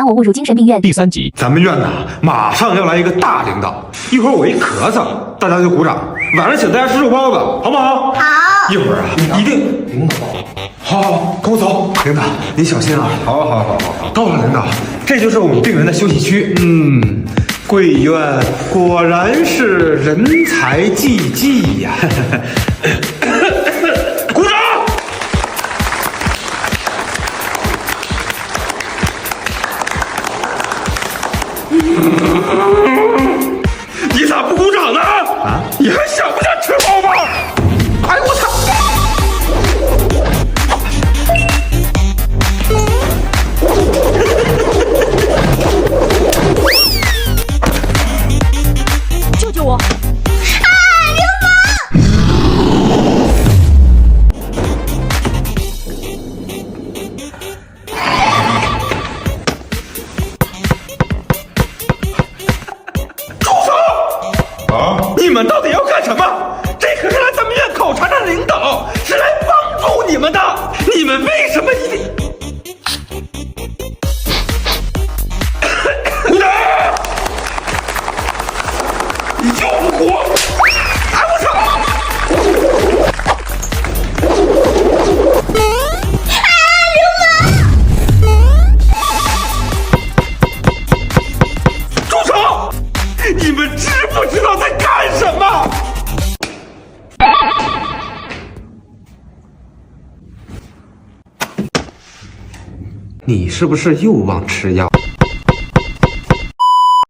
当我误入精神病院。第3集，咱们院呐，马上要来一个大领导，一会儿我一咳嗽，大家就鼓掌。晚上请大家吃肉包子，好不好？好。一会儿啊，一定领导到了。好，跟我走。领导，您小心啊。好。到了，领导，这就是我们病人的休息区。贵院果然是人才济济呀！鼓掌！你咋不鼓掌呢？你还想不想吃包吗？哎呦我操！救救我！你们到底要干什么？这可是来咱们院考察的领导，是来帮助你们的。你们为什么一定？鼓掌！你就不鼓？哎我操！住手！你们知不知道在干什么？你是不是又忘吃药？